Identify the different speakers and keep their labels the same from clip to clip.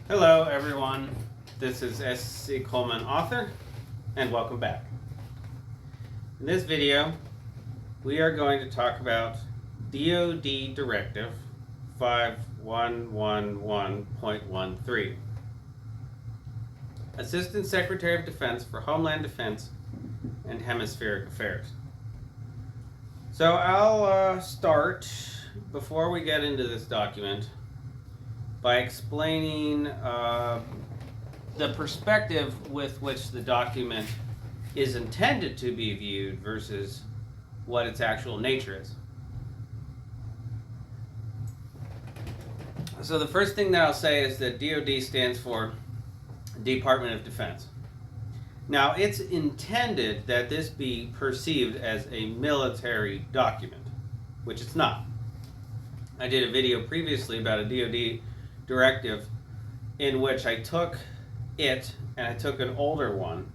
Speaker 1: Hello everyone, this is S.C. Coleman, author, and welcome back. In this video, we are going to talk about DoD Directive 5111.13. Assistant Secretary of Defense for Homeland Defense and Hemispheric Affairs. So I'll start, before we get into this document, by explaining the perspective with which the document is intended to be viewed versus what its actual nature is. So the first thing that I'll say is that DoD stands for Department of Defense. Now, it's intended that this be perceived as a military document, which it's not. I did a video previously about a DoD directive in which I took it and I took an older one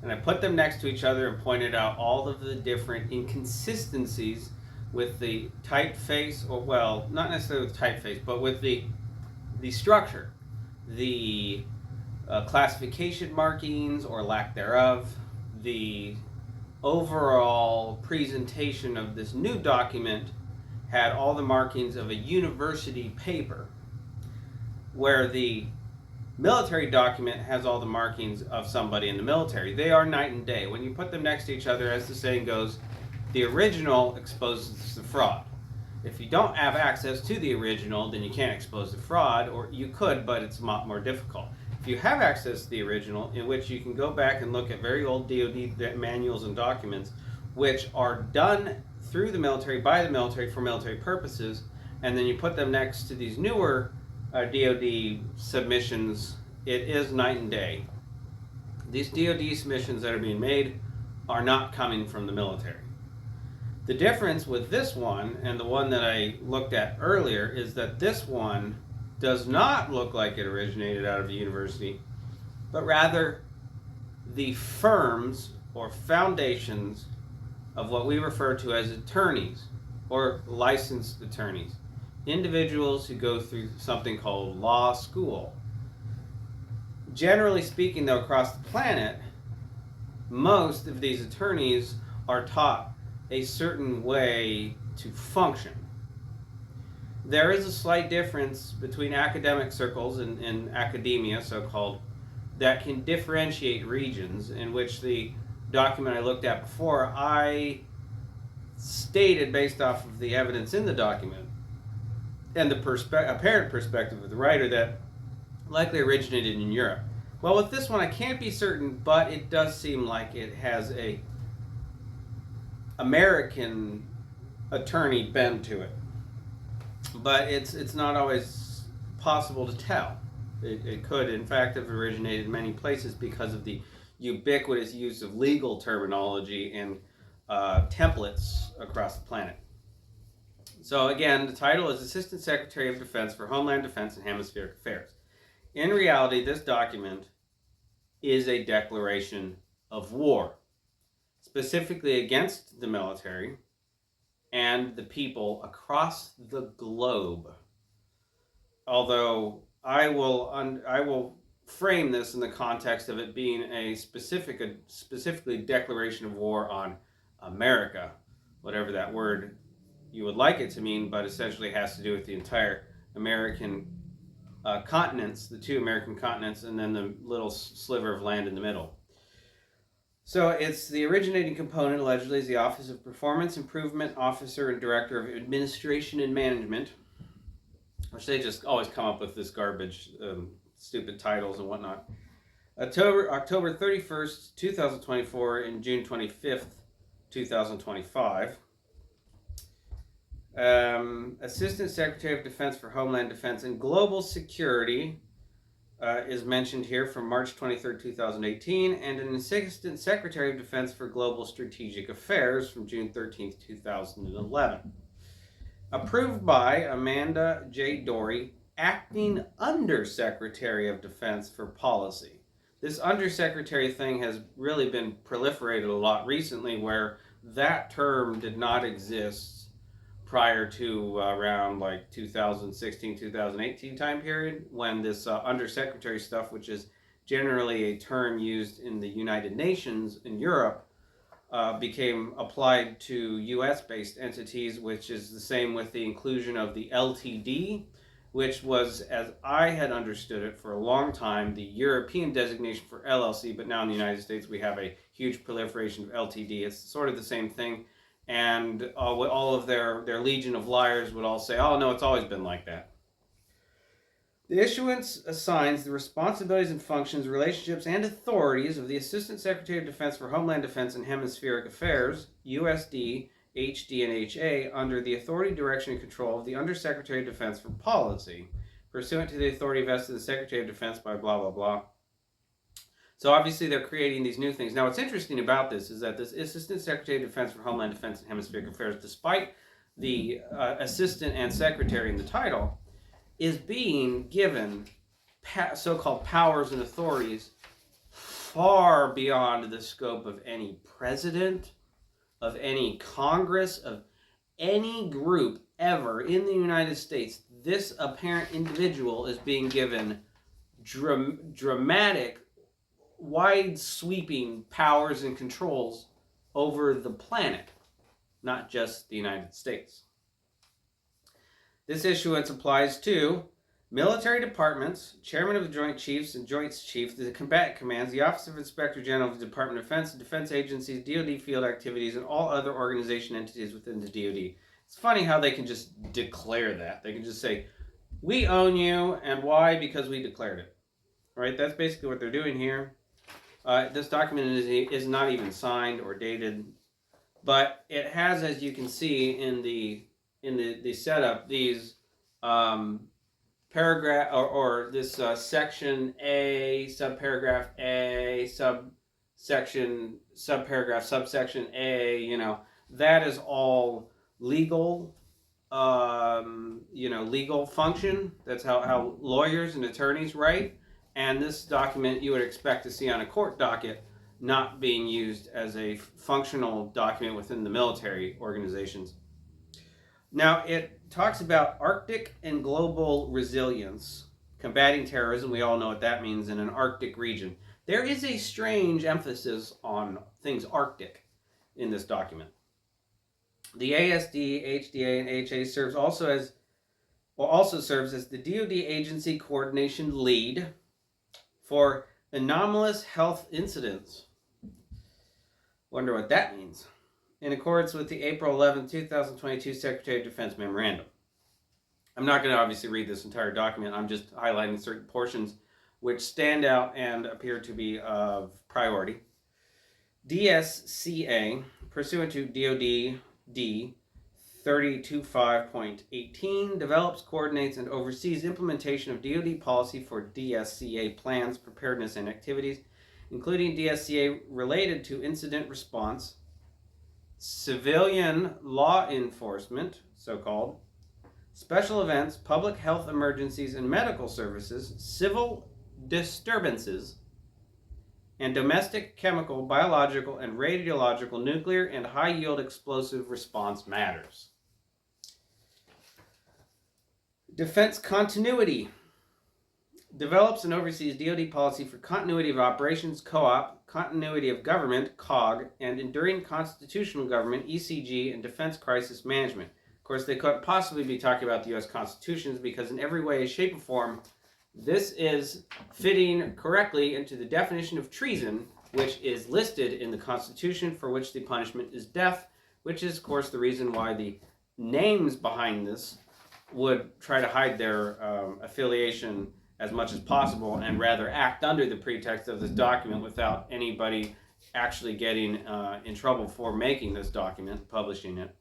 Speaker 1: and I put them next to each other and pointed out all of the different inconsistencies with the typeface, or well, not necessarily with typeface, but with the structure, the classification markings or lack thereof, the overall presentation of this new document had all the markings of a university paper, where the military document has all the markings of somebody in the military. They are night and day. When you put them next to each other, as the saying goes, the original exposes the fraud. If you don't have access to the original, then you can't expose the fraud, or you could, but it's a lot more difficult. If you have access to the original, in which you can go back and look at very old DoD manuals and documents, which are done through the military, by the military, for military purposes, and then you put them next to these newer DoD submissions, it is night and day. These DoD submissions that are being made are not coming from the military. The difference with this one and the one that I looked at earlier is that this one does not look like it originated out of a university, but rather the firms or foundations of what we refer to as attorneys or licensed attorneys. Individuals who go through something called law school. Generally speaking, though, across the planet, most of these attorneys are taught a certain way to function. There is a slight difference between academic circles and academia, so-called, that can differentiate regions, in which the document I looked at before, I stated, based off of the evidence in the document, and the apparent perspective of the writer, that likely originated in Europe. Well, with this one, I can't be certain, but it does seem like it has a American attorney bend to it. But it's not always possible to tell. It could, in fact, have originated in many places because of the ubiquitous use of legal terminology and templates across the planet. So again, the title is Assistant Secretary of Defense for Homeland Defense and Hemispheric Affairs. In reality, this document is a declaration of war, specifically against the military and the people across the globe. Although I will frame this in the context of it being a specifically declaration of war on America, whatever that word you would like it to mean, but essentially has to do with the entire American continents, the two American continents, and then the little sliver of land in the middle. So it's the originating component, allegedly, is the Office of Performance Improvement Officer and Director of Administration and Management, which they just always come up with this garbage, stupid titles and whatnot. October 31st, 2024, and June 25th, 2025. Assistant Secretary of Defense for Homeland Defense and Global Security is mentioned here from March 23rd, 2018, and an Assistant Secretary of Defense for Global Strategic Affairs from June 13th, 2011. Approved by Amanda J. Dory, Acting Undersecretary of Defense for Policy. This undersecretary thing has really been proliferated a lot recently, where that term did not exist prior to around like 2016, 2018 time period, when this undersecretary stuff, which is generally a term used in the United Nations in Europe, became applied to US-based entities, which is the same with the inclusion of the LTD, which was, as I had understood it for a long time, the European designation for LLC, but now in the United States we have a huge proliferation of LTD. It's sort of the same thing, and all of their legion of liars would all say, oh no, it's always been like that. The issuance assigns the responsibilities and functions, relationships, and authorities of the Assistant Secretary of Defense for Homeland Defense and Hemispheric Affairs, USD, HD, and HA, under the authority, direction, and control of the Undersecretary of Defense for Policy, pursuant to the authority vested in the Secretary of Defense by blah, blah, blah. So obviously they're creating these new things. Now what's interesting about this is that this Assistant Secretary of Defense for Homeland Defense and Hemispheric Affairs, despite the Assistant and Secretary in the title, is being given so-called powers and authorities far beyond the scope of any president, of any Congress, of any group ever in the United States. This apparent individual is being given dramatic, wide-sweeping powers and controls over the planet, not just the United States. This issuance applies to military departments, chairman of the Joint Chiefs and Joint Chiefs, the combatant commands, the Office of Inspector General of the Department of Defense, defense agencies, DoD field activities, and all other organization entities within the DoD. It's funny how they can just declare that. They can just say, we own you, and why? Because we declared it. Right? That's basically what they're doing here. This document is not even signed or dated, but it has, as you can see in the setup, these paragraph or this section A, subparagraph A, subsection, subparagraph, subsection A, that is all legal, legal function. That's how lawyers and attorneys write. And this document you would expect to see on a court docket, not being used as a functional document within the military organizations. Now, it talks about Arctic and global resilience, combating terrorism. We all know what that means in an Arctic region. There is a strange emphasis on things Arctic in this document. The ASD, HDA, and HA also serves as the DoD agency coordination lead for anomalous health incidents. Wonder what that means. In accordance with the April 11, 2022 Secretary of Defense Memorandum. I'm not going to obviously read this entire document. I'm just highlighting certain portions which stand out and appear to be of priority. DSCA, pursuant to DoD D 3025.18, develops, coordinates, and oversees implementation of DoD policy for DSCA plans, preparedness, and activities, including DSCA related to incident response, civilian law enforcement, so-called, special events, public health emergencies and medical services, civil disturbances, and domestic, chemical, biological, and radiological, nuclear, and high-yield explosive response matters. Defense continuity. Develops and oversees DoD policy for continuity of operations, co-op, continuity of government, COG, and enduring constitutional government, ECG, and defense crisis management. Of course, they couldn't possibly be talking about the U.S. Constitution because in every way, shape, or form, this is fitting correctly into the definition of treason, which is listed in the Constitution, for which the punishment is death, which is, of course, the reason why the names behind this would try to hide their affiliation as much as possible and rather act under the pretext of this document without anybody actually getting in trouble for making this document, publishing it.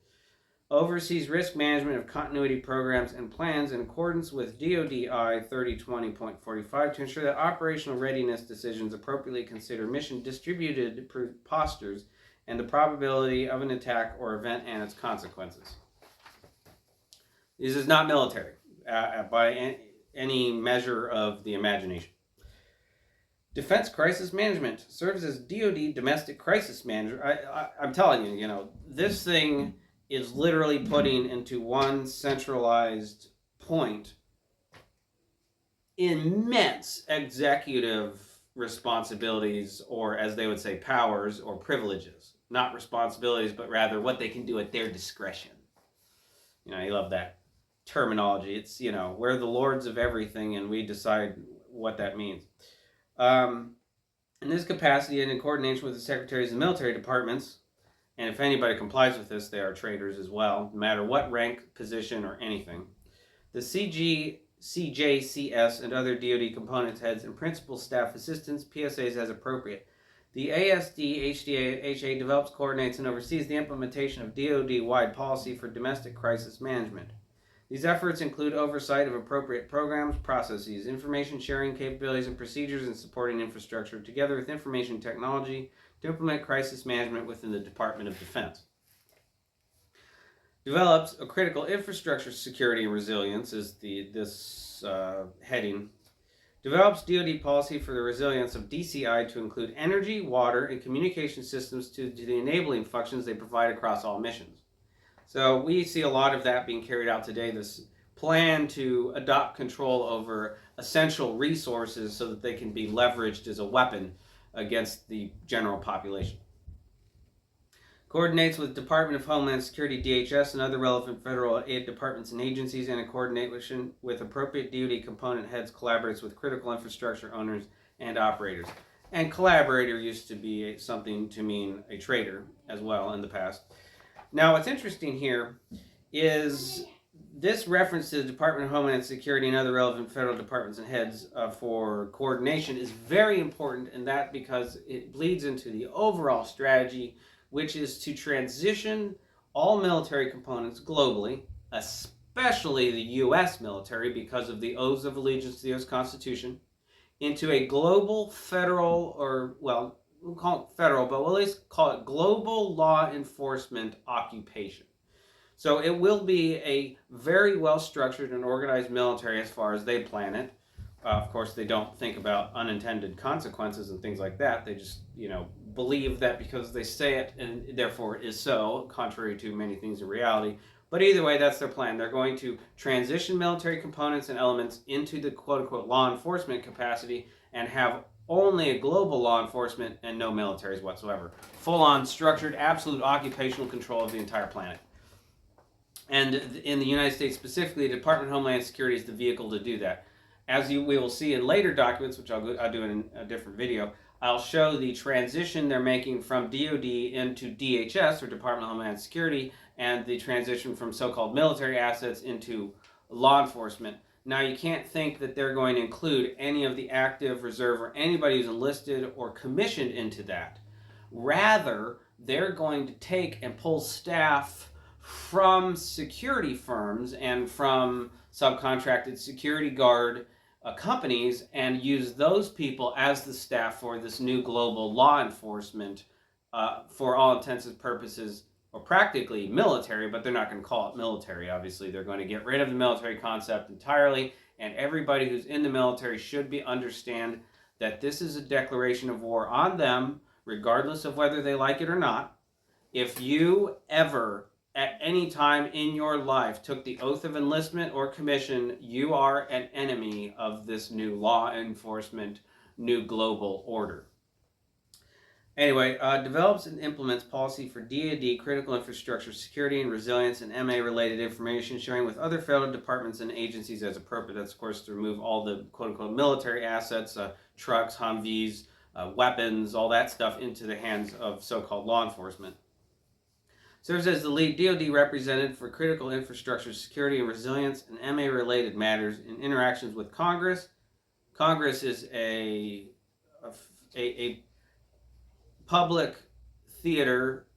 Speaker 1: Oversees risk management of continuity programs and plans in accordance with DODI 3020.45 to ensure that operational readiness decisions appropriately consider mission distributed postures and the probability of an attack or event and its consequences. This is not military by any measure of the imagination. Defense Crisis Management serves as DoD Domestic Crisis Manager. I'm telling you, this thing is literally putting into one centralized point immense executive responsibilities, or as they would say, powers or privileges. Not responsibilities, but rather what they can do at their discretion. You love that terminology. It's, we're the lords of everything and we decide what that means. In this capacity and in coordination with the secretaries of the military departments, and if anybody complies with this, they are traitors as well, no matter what rank, position, or anything. The CJCS and other DoD components heads and principal staff assistants, PSAs as appropriate. The ASD HDA develops, coordinates, and oversees the implementation of DoD-wide policy for domestic crisis management. These efforts include oversight of appropriate programs, processes, information sharing capabilities, and procedures, and supporting infrastructure, together with information technology, to implement crisis management within the Department of Defense. Develops a critical infrastructure security and resilience is this heading. Develops DoD policy for the resilience of DCI to include energy, water, and communication systems to the enabling functions they provide across all missions. So we see a lot of that being carried out today, this plan to adopt control over essential resources so that they can be leveraged as a weapon against the general population. Coordinates with Department of Homeland Security, DHS, and other relevant federal aid departments and agencies, and in coordination with appropriate DoD component heads, collaborates with critical infrastructure owners and operators. And collaborator used to be something to mean a traitor as well in the past. Now, what's interesting here is this reference to the Department of Homeland Security and other relevant federal departments and heads for coordination is very important, and that because it bleeds into the overall strategy, which is to transition all military components globally, especially the U.S. military because of the oaths of allegiance to the U.S. Constitution, into a global federal, or, well, we'll call it federal, but we'll at least call it global law enforcement occupation. So it will be a very well-structured and organized military as far as they plan it. Of course, they don't think about unintended consequences and things like that. They just, believe that because they say it and therefore it is so, contrary to many things in reality. But either way, that's their plan. They're going to transition military components and elements into the quote-unquote law enforcement capacity and have only a global law enforcement and no militaries whatsoever. Full-on structured, absolute occupational control of the entire planet. And in the United States specifically, the Department of Homeland Security is the vehicle to do that. As we will see in later documents, which I'll do in a different video, I'll show the transition they're making from DoD into DHS, or Department of Homeland Security, and the transition from so-called military assets into law enforcement. Now, you can't think that they're going to include any of the active reserve or anybody who's enlisted or commissioned into that. Rather, they're going to take and pull staff from security firms and from subcontracted security guard companies and use those people as the staff for this new global law enforcement, for all intents and purposes, or practically military, but they're not going to call it military, obviously. They're going to get rid of the military concept entirely, and everybody who's in the military should understand that this is a declaration of war on them, regardless of whether they like it or not. If you ever at any time in your life took the oath of enlistment or commission, you are an enemy of this new law enforcement, new global order. Anyway, develops and implements policy for DoD critical infrastructure security and resilience and MA-related information sharing with other federal departments and agencies as appropriate. That's, of course, to remove all the quote-unquote military assets, trucks, Humvees, weapons, all that stuff into the hands of so-called law enforcement. Serves as the lead DoD representative for critical infrastructure security and resilience and MA-related matters in interactions with Congress. Congress is a public theater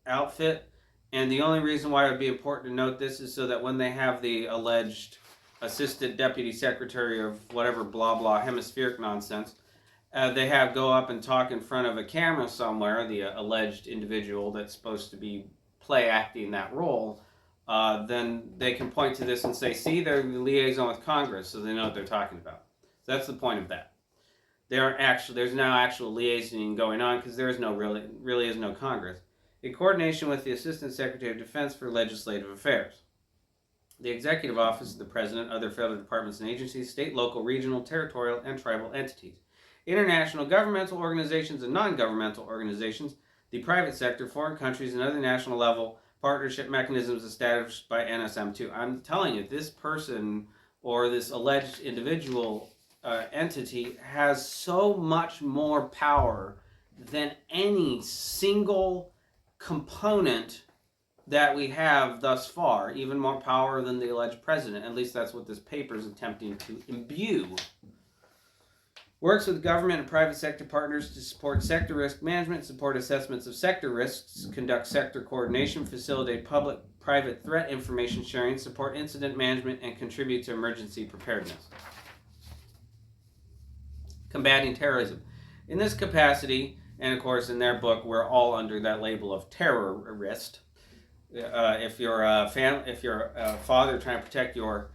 Speaker 1: outfit, and the only reason why it would be important to note this is so that when they have the alleged assistant deputy secretary of whatever blah blah hemispheric nonsense, they have go up and talk in front of a camera somewhere, the alleged individual that's supposed to be play acting that role, then they can point to this and say, see, they're the liaison with Congress, so they know what they're talking about. So that's the point of that. There's now actual liasoning going on because there is really is no Congress. in coordination with the Assistant Secretary of Defense for Legislative Affairs. The Executive Office of the President, other federal departments and agencies, state, local, regional, territorial, and tribal entities, international governmental organizations and non-governmental organizations, the private sector, foreign countries, and other national level partnership mechanisms established by NSM2. I'm telling you, this person or this alleged individual entity has so much more power than any single component that we have thus far, even more power than the alleged president. At least that's what this paper is attempting to imbue. Works with government and private sector partners to support sector risk management, support assessments of sector risks, conduct sector coordination, facilitate public-private threat information sharing, support incident management, and contribute to emergency preparedness. Combating terrorism. In this capacity, and of course in their book, we're all under that label of terrorist. If you're a father trying to protect your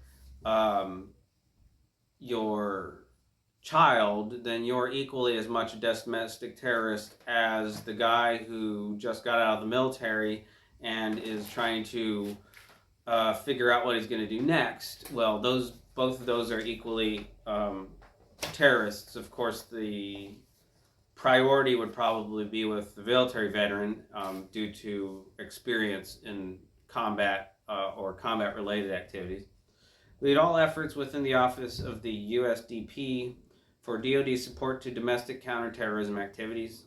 Speaker 1: child, then you're equally as much a domestic terrorist as the guy who just got out of the military and is trying to figure out what he's going to do next. Well, both of those are equally terrorists. Of course, the priority would probably be with the military veteran due to experience in combat or combat-related activities. Lead all efforts within the Office of the USDP for DoD support to domestic counterterrorism activities.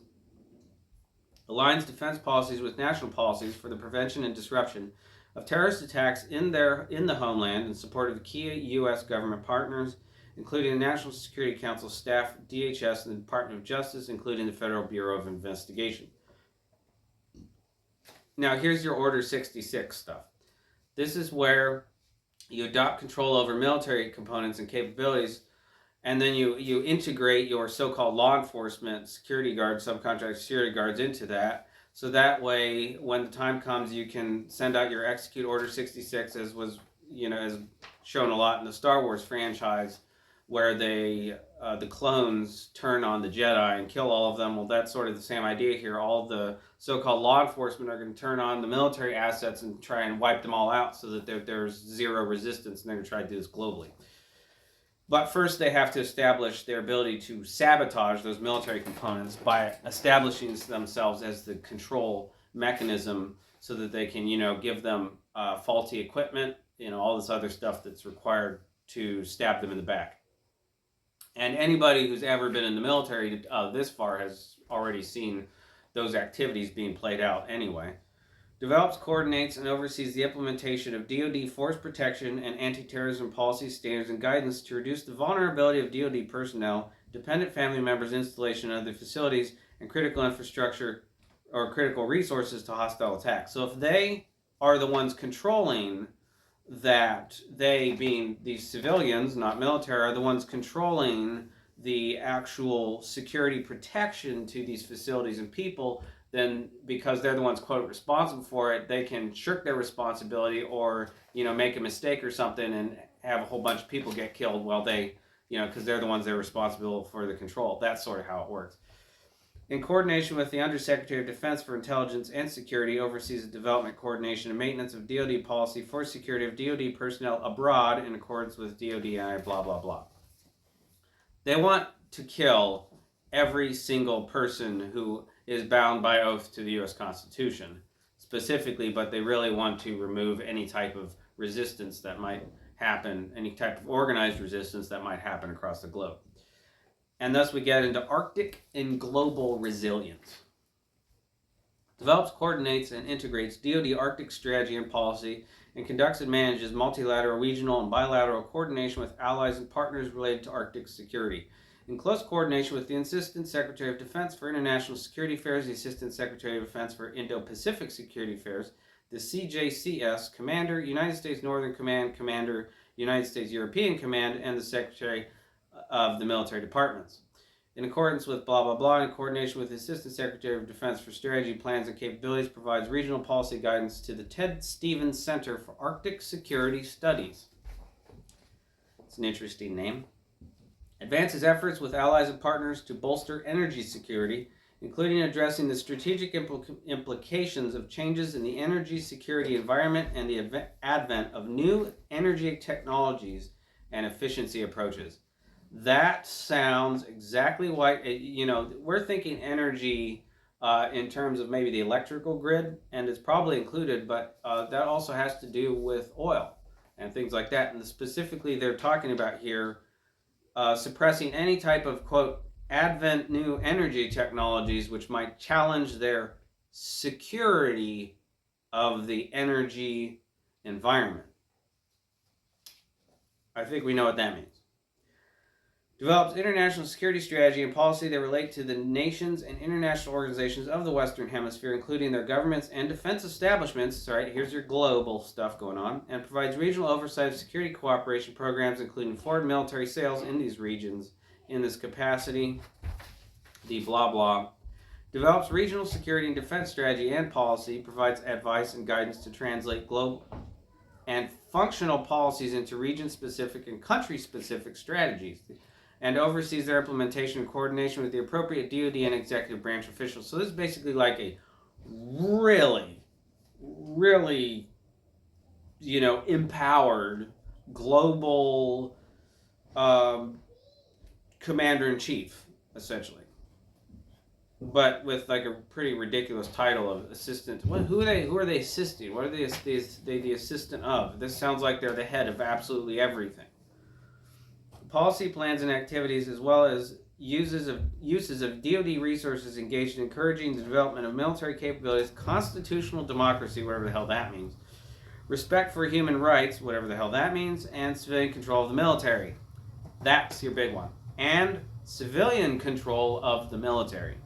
Speaker 1: Aligns defense policies with national policies for the prevention and disruption of terrorist attacks in the homeland in support of key U.S. government partners, including the National Security Council staff, DHS, and the Department of Justice, including the Federal Bureau of Investigation. Now, here's your Order 66 stuff. This is where you adopt control over military components and capabilities, and then you integrate your so-called law enforcement, security guards, subcontract security guards into that, so that way, when the time comes, you can send out your Execute Order 66, as was, as shown a lot in the Star Wars franchise, where the clones turn on the Jedi and kill all of them. Well, that's sort of the same idea here. All the so-called law enforcement are going to turn on the military assets and try and wipe them all out so that there's zero resistance, and they're going to try to do this globally. But first, they have to establish their ability to sabotage those military components by establishing themselves as the control mechanism so that they can, give them faulty equipment, all this other stuff that's required to stab them in the back. And anybody who's ever been in the military this far has already seen those activities being played out anyway. Develops, coordinates, and oversees the implementation of DoD force protection and anti-terrorism policy standards and guidance to reduce the vulnerability of DoD personnel, dependent family members, installation of other facilities, and critical infrastructure or critical resources to hostile attacks. So if they are the ones controlling that, they being these civilians, not military, are the ones controlling the actual security protection to these facilities and people, then because they're the ones, quote, responsible for it, they can shirk their responsibility or, make a mistake or something and have a whole bunch of people get killed while they, because they're the ones that are responsible for the control. That's sort of how it works. In coordination with the Undersecretary of Defense for Intelligence and Security, oversees the development, coordination, and maintenance of DoD policy for security of DoD personnel abroad in accordance with DoD, blah, blah, blah. They want to kill every single person who is bound by oath to the U.S. Constitution, specifically, but they really want to remove any type of resistance that might happen, any type of organized resistance that might happen across the globe. And thus we get into Arctic and global resilience. Develops, coordinates, and integrates DoD Arctic strategy and policy, and conducts and manages multilateral, regional, and bilateral coordination with allies and partners related to Arctic security. In close coordination with the Assistant Secretary of Defense for International Security Affairs, the Assistant Secretary of Defense for Indo-Pacific Security Affairs, the CJCS Commander, United States Northern Command Commander, United States European Command, and the Secretary of the Military Departments. In accordance with blah, blah, blah, in coordination with the Assistant Secretary of Defense for Strategy, Plans, and Capabilities, provides regional policy guidance to the Ted Stevens Center for Arctic Security Studies. It's an interesting name. Advances efforts with allies and partners to bolster energy security, including addressing the strategic implications of changes in the energy security environment and the advent of new energy technologies and efficiency approaches. That sounds exactly like, we're thinking energy in terms of maybe the electrical grid, and it's probably included, but that also has to do with oil and things like that. And specifically, they're talking about here suppressing any type of, quote, advent new energy technologies which might challenge their security of the energy environment. I think we know what that means. Develops international security strategy and policy that relate to the nations and international organizations of the Western Hemisphere, including their governments and defense establishments. All right, here's your global stuff going on. And provides regional oversight of security cooperation programs, including foreign military sales in these regions in this capacity. The blah blah. Develops regional security and defense strategy and policy. Provides advice and guidance to translate global and functional policies into region-specific and country-specific strategies, and oversees their implementation in coordination with the appropriate DoD and executive branch officials. So this is basically like a really, really, empowered global commander-in-chief, essentially. But with like a pretty ridiculous title of assistant. Who are they assisting? What are they the assistant of? This sounds like they're the head of absolutely everything. Policy plans and activities, as well as uses of DoD resources engaged in encouraging the development of military capabilities, constitutional democracy, whatever the hell that means, respect for human rights, whatever the hell that means, and civilian control of the military. That's your big one. And civilian control of the military.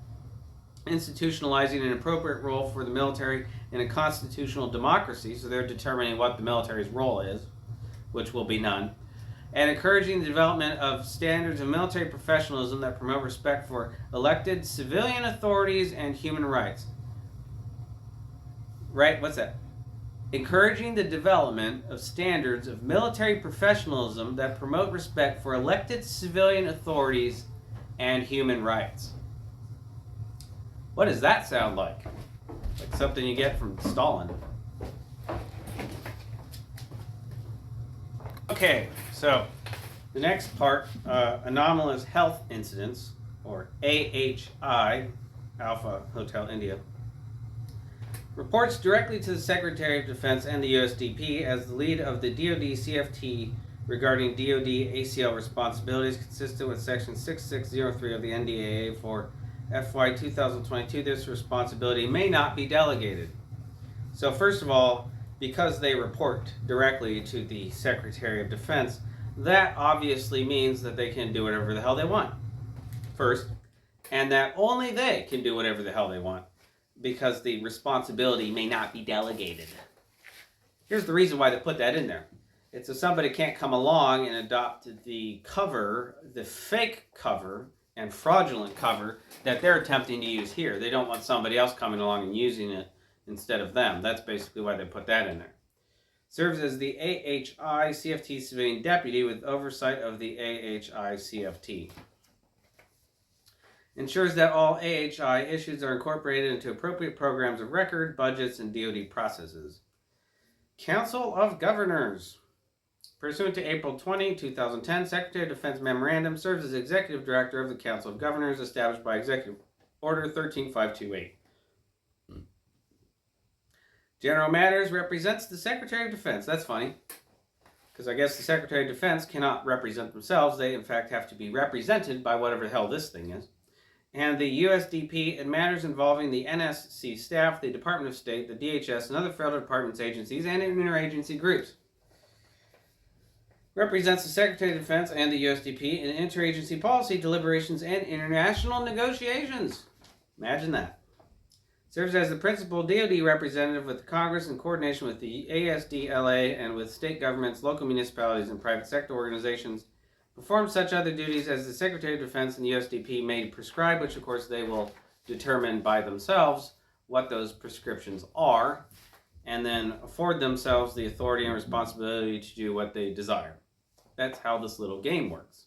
Speaker 1: Institutionalizing an appropriate role for the military in a constitutional democracy, so they're determining what the military's role is, which will be none, and encouraging the development of standards of military professionalism that promote respect for elected civilian authorities and human rights. Right? What's that? Encouraging the development of standards of military professionalism that promote respect for elected civilian authorities and human rights. What does that sound like? Like something you get from Stalin. Okay, so the next part, anomalous health incidents, or AHI, Alpha Hotel India, reports directly to the Secretary of Defense and the USDP as the lead of the DoD CFT regarding DoD ACL responsibilities consistent with Section 6603 of the NDAA for FY 2022. This responsibility may not be delegated. So first of all, because they report directly to the Secretary of Defense, that obviously means that they can do whatever the hell they want. First, and that only they can do whatever the hell they want, because the responsibility may not be delegated. Here's the reason why they put that in there. It's so somebody can't come along and adopt the cover, the fake cover, and fraudulent cover that they're attempting to use here. They don't want somebody else coming along and using it instead of them. That's basically why they put that in there. Serves as the AHI CFT civilian deputy with oversight of the AHI CFT. Ensures that all AHI issues are incorporated into appropriate programs of record, budgets, and DoD processes. Council of Governors. Pursuant to April 20, 2010, Secretary of Defense Memorandum, serves as Executive Director of the Council of Governors established by Executive Order 13528. General Matters represents the Secretary of Defense. That's funny, because I guess the Secretary of Defense cannot represent themselves. They, in fact, have to be represented by whatever the hell this thing is. And the USDP in matters involving the NSC staff, the Department of State, the DHS, and other federal departments, agencies, and interagency groups. Represents the Secretary of Defense and the USDP in interagency policy deliberations and international negotiations. Imagine that. Serves as the principal DoD representative with Congress in coordination with the ASDLA and with state governments, local municipalities, and private sector organizations. Performs such other duties as the Secretary of Defense and the USDP may prescribe, which of course they will determine by themselves what those prescriptions are, and then afford themselves the authority and responsibility to do what they desire. That's how this little game works.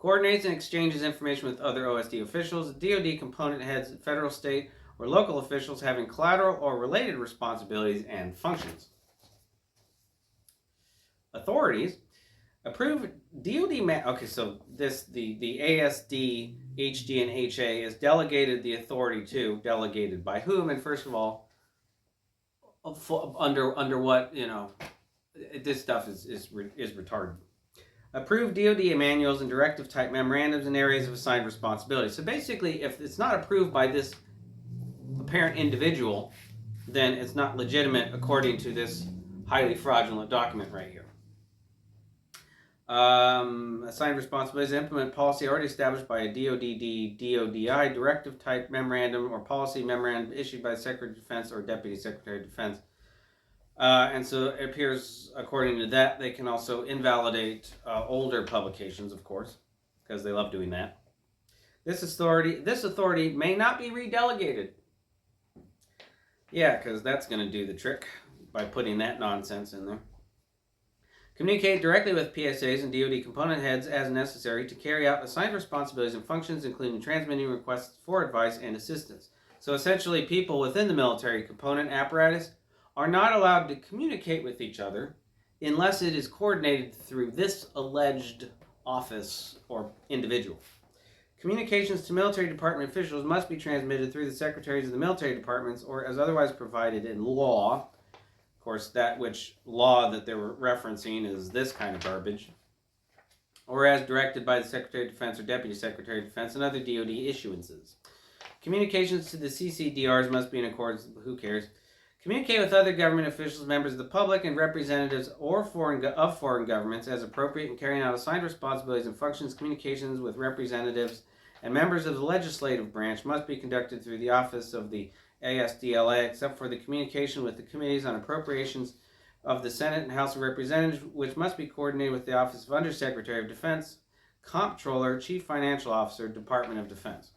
Speaker 1: coordinates and exchanges information with other OSD officials, DoD component heads, federal, state, or local officials having collateral or related responsibilities and functions. Authorities approve DoD. Okay, so the ASD, HD, and HA is delegated the authority to. Delegated by whom? And first of all, under what, this stuff is retarded. Approve DoD manuals and directive type memorandums in areas of assigned responsibility. So basically, if it's not approved by this apparent individual, then it's not legitimate according to this highly fraudulent document right here. Assigned responsibilities to implement policy already established by a DODI directive type memorandum or policy memorandum issued by the Secretary of Defense or Deputy Secretary of Defense. And so it appears, according to that, they can also invalidate older publications, of course, because they love doing that. This authority may not be redelegated. Yeah, because that's going to do the trick by putting that nonsense in there. Communicate directly with PSAs and DoD component heads as necessary to carry out assigned responsibilities and functions, including transmitting requests for advice and assistance. So essentially, people within the military component apparatus are not allowed to communicate with each other unless it is coordinated through this alleged office or individual. Communications to military department officials must be transmitted through the secretaries of the military departments or as otherwise provided in law. Of course, that which law that they were referencing is this kind of garbage. Or as directed by the Secretary of Defense or Deputy Secretary of Defense and other DoD issuances. Communications to the CCDRs must be in accordance with, who cares? Communicate with other government officials, members of the public, and representatives of foreign governments as appropriate in carrying out assigned responsibilities and functions. Communications with representatives and members of the legislative branch must be conducted through the office of the ASDLA, except for the communication with the committees on appropriations of the Senate and House of Representatives, which must be coordinated with the Office of Undersecretary of Defense, Comptroller, Chief Financial Officer, Department of Defense.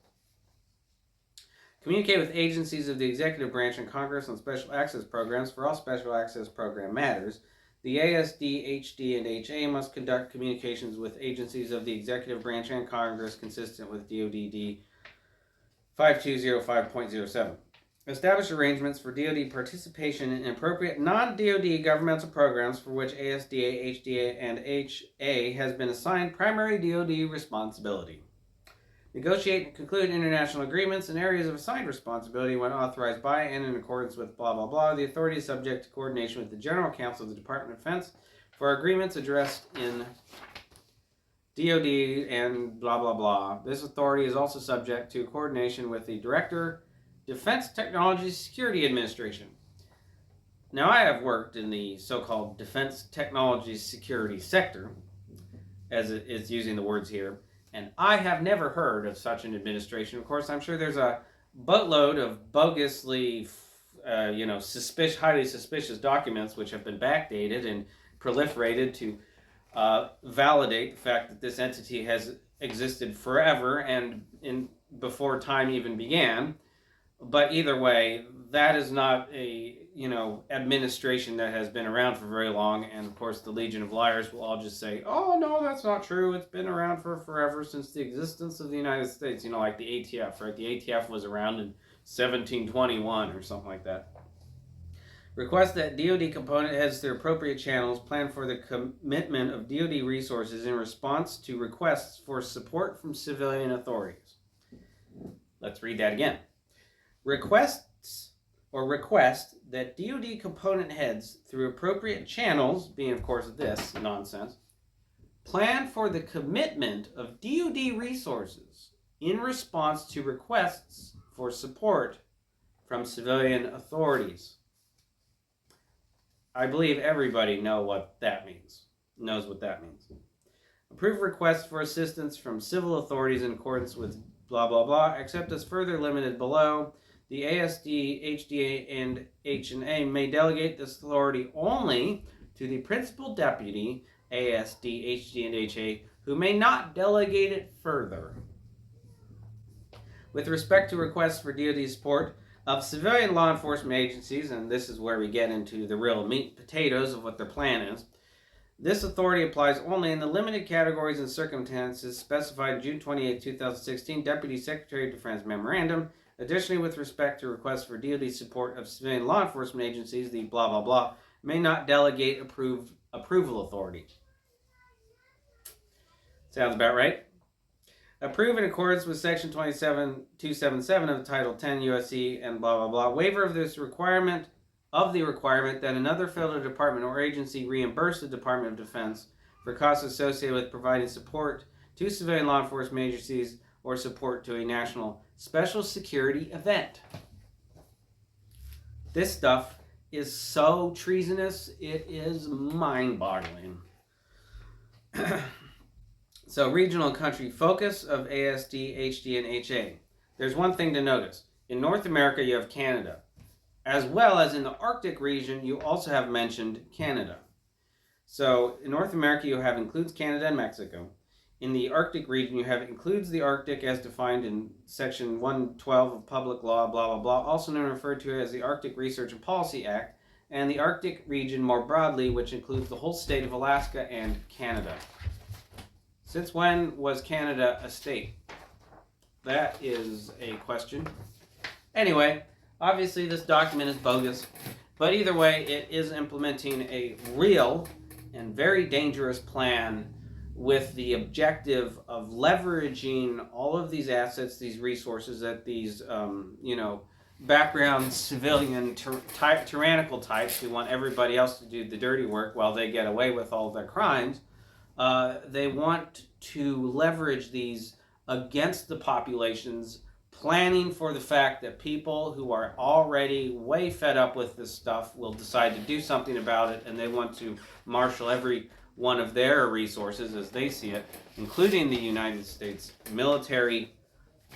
Speaker 1: Communicate with agencies of the executive branch and Congress on special access programs for all special access program matters. The ASD, HD, and HA must conduct communications with agencies of the executive branch and Congress consistent with DoD 5205.07. Establish arrangements for DoD participation in appropriate non-DoD governmental programs for which ASDA, HDA, and HA has been assigned primary DoD responsibility. Negotiate and conclude international agreements in areas of assigned responsibility when authorized by and in accordance with blah blah blah. The authority is subject to coordination with the General Counsel of the Department of Defense for agreements addressed in DoD and blah blah blah. This authority is also subject to coordination with the Director, Defense Technology Security Administration. Now, I have worked in the so-called Defense Technology Security sector, as it is using the words here, and I have never heard of such an administration. Of course, I'm sure there's a boatload of bogusly, highly suspicious documents which have been backdated and proliferated to validate the fact that this entity has existed forever and before time even began. But either way, that is not a, administration that has been around for very long. And of course, the Legion of Liars will all just say, oh, no, that's not true. It's been around for forever since the existence of the United States. Like the ATF, right? The ATF was around in 1721 or something like that. Request that DoD component heads their appropriate channels plan for the commitment of DoD resources in response to requests for support from civilian authorities. Let's read that again. Request that DoD component heads, through appropriate channels, being of course this nonsense, plan for the commitment of DoD resources in response to requests for support from civilian authorities. I believe everybody knows what that means. Approve requests for assistance from civil authorities in accordance with blah blah blah, except as further limited below. The ASD, HDA, and H&A may delegate this authority only to the Principal Deputy, ASD, HD, and HA, who may not delegate it further. With respect to requests for DoD support of civilian law enforcement agencies, and this is where we get into the real meat and potatoes of what their plan is, This authority applies only in the limited categories and circumstances specified in June 28, 2016 Deputy Secretary of Defense Memorandum. Additionally, with respect to requests for DoD support of civilian law enforcement agencies, the blah blah blah may not delegate approval authority. Sounds about right. Approve in accordance with Section 277 of Title 10 U.S.C. and blah blah blah. Waiver of this requirement that another federal department or agency reimburse the Department of Defense for costs associated with providing support to civilian law enforcement agencies or support to a national special security event. This stuff is so treasonous, it is mind-boggling. So, regional and country focus of ASD, HD, and HA. There's one thing to notice. In North America, you have Canada. As well as in the Arctic region, you also have mentioned Canada. So, in North America, you have includes Canada and Mexico. In the Arctic region, you have includes the Arctic as defined in Section 112 of Public Law, blah, blah, blah, also known and referred to as the Arctic Research and Policy Act, and the Arctic region more broadly, which includes the whole state of Alaska and Canada. Since when was Canada a state? That is a question. Anyway, obviously this document is bogus, but either way, it is implementing a real and very dangerous plan with the objective of leveraging all of these assets, these resources that these, background civilian tyrannical types who want everybody else to do the dirty work while they get away with all their crimes. They want to leverage these against the populations, planning for the fact that people who are already way fed up with this stuff will decide to do something about it, and they want to marshal every one of their resources as they see it, including the United States military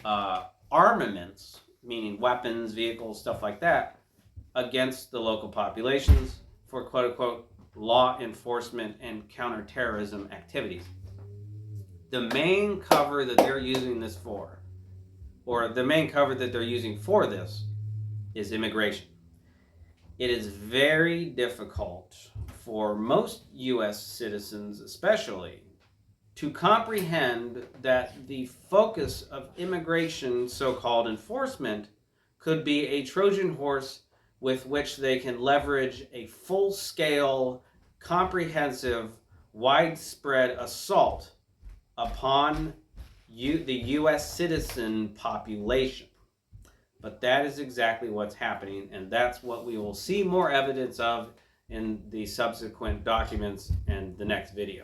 Speaker 1: armaments, meaning weapons, vehicles, stuff like that, against the local populations for quote-unquote law enforcement and counterterrorism activities. The main cover that they're using this for, or the main cover that they're using for this, is immigration. It is very difficult for most U.S. citizens especially to comprehend that the focus of immigration so-called enforcement could be a Trojan horse with which they can leverage a full-scale, comprehensive, widespread assault upon the U.S. citizen population. But that is exactly what's happening, and that's what we will see more evidence of in the subsequent documents and the next video.